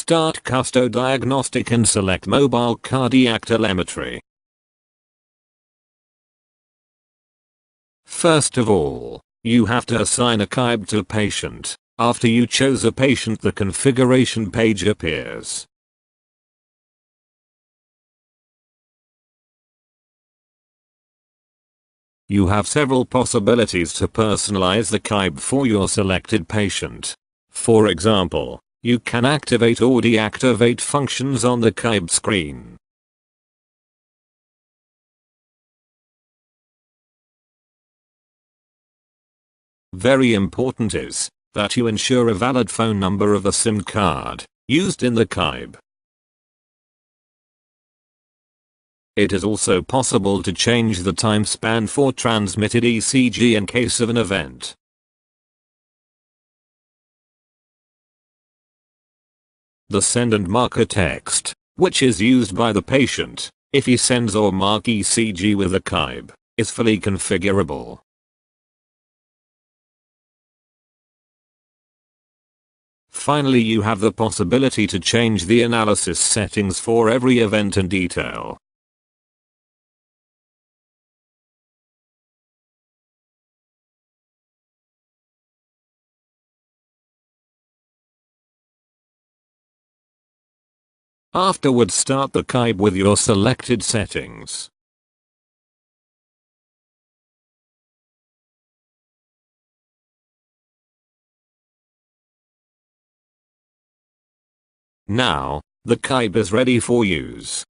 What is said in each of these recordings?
Start Custo Diagnostic and select Mobile Cardiac Telemetry. First of all, you have to assign a KIB to patient. After you chose a patient, the configuration page appears. You have several possibilities to personalize the KIB for your selected patient. For example, you can activate or deactivate functions on the KIB screen. Very important is that you ensure a valid phone number of the SIM card used in the KIB. It is also possible to change the time span for transmitted ECG in case of an event. The send and marker text, which is used by the patient, if he sends or mark ECG with the KIB, is fully configurable. Finally, you have the possibility to change the analysis settings for every event in detail. Afterwards, start the KIB with your selected settings. Now, the KIB is ready for use.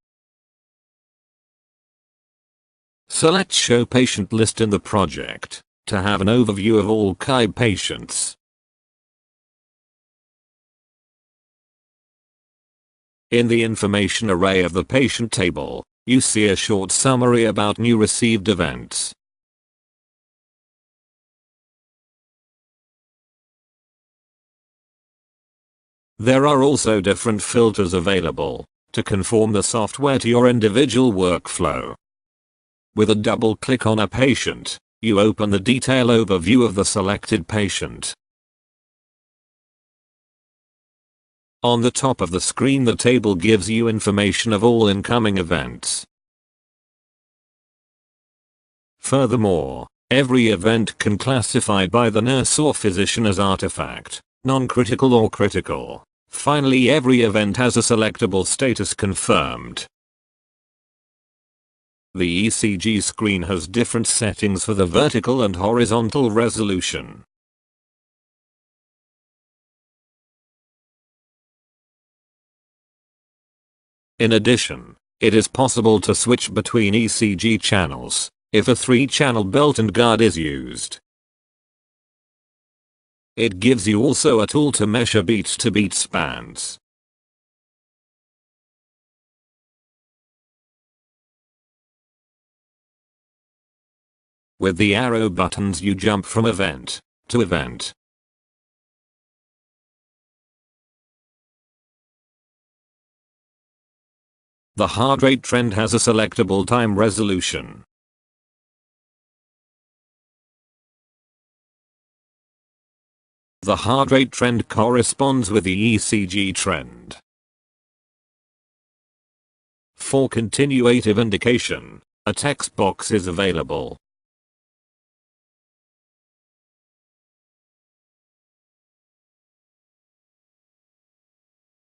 Select Show Patient List in the project to have an overview of all KIB patients. In the information array of the patient table, you see a short summary about new received events. There are also different filters available to conform the software to your individual workflow. With a double click on a patient, you open the detail overview of the selected patient. On the top of the screen, the table gives you information of all incoming events. Furthermore, every event can classify by the nurse or physician as artifact, non-critical or critical. Finally, every event has a selectable status confirmed. The ECG screen has different settings for the vertical and horizontal resolution. In addition, it is possible to switch between ECG channels if a 3-channel built-in guard is used. It gives you also a tool to measure beat-to-beat spans. With the arrow buttons, you jump from event to event. The heart rate trend has a selectable time resolution. The heart rate trend corresponds with the ECG trend. For continuative indication, a text box is available.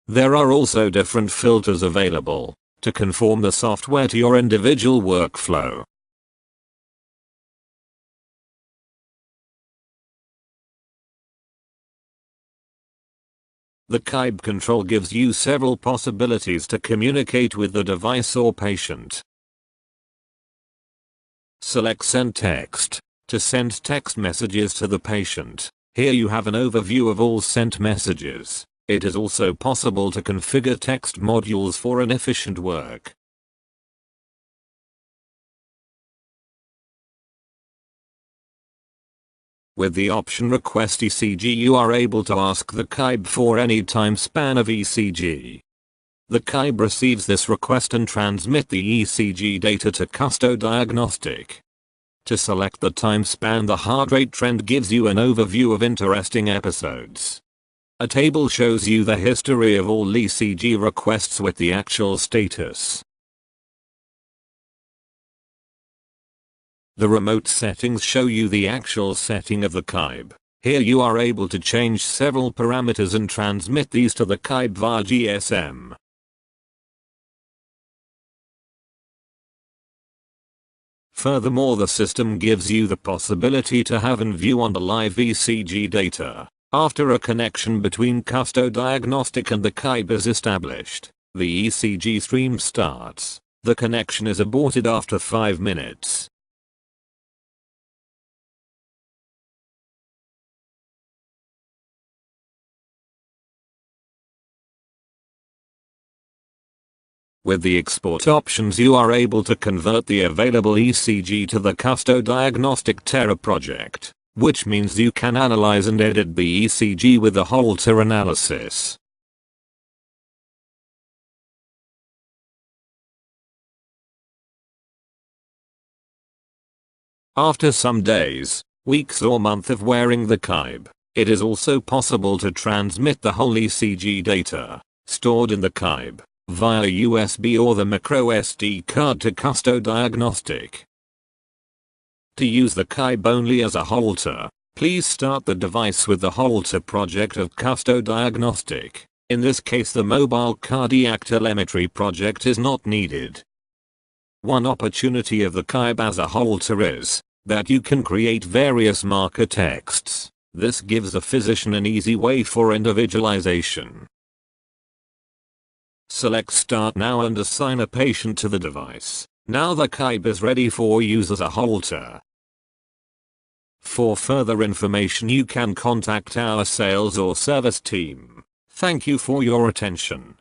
There are also different filters available to conform the software to your individual workflow. The KIB control gives you several possibilities to communicate with the device or patient. Select Send Text to send text messages to the patient. Here you have an overview of all sent messages. It is also possible to configure text modules for an efficient work. With the option Request ECG, you are able to ask the KIB for any time span of ECG. The KIB receives this request and transmit the ECG data to Custo Diagnostic. To select the time span, the heart rate trend gives you an overview of interesting episodes. A table shows you the history of all ECG requests with the actual status. The remote settings show you the actual setting of the KIB. Here you are able to change several parameters and transmit these to the KIB via GSM. Furthermore, the system gives you the possibility to have in view on the live ECG data. After a connection between custodiagnostic and the KIB is established, the ECG stream starts. The connection is aborted after 5 minutes. With the export options, you are able to convert the available ECG to the custodiagnostic Terra project, which means you can analyze and edit the ECG with the Holter analysis. After some days, weeks or month of wearing the KIB, it is also possible to transmit the whole ECG data, stored in the KIB, via USB or the micro SD card to custodiagnostic. To use the KIB only as a Holter, please start the device with the Holter project of custodiagnostic. In this case, the mobile cardiac telemetry project is not needed. One opportunity of the KIB as a Holter is that you can create various marker texts. This gives the physician an easy way for individualization. Select Start Now and assign a patient to the device. Now the KIB is ready for use as a Holter. For further information, you can contact our sales or service team. Thank you for your attention.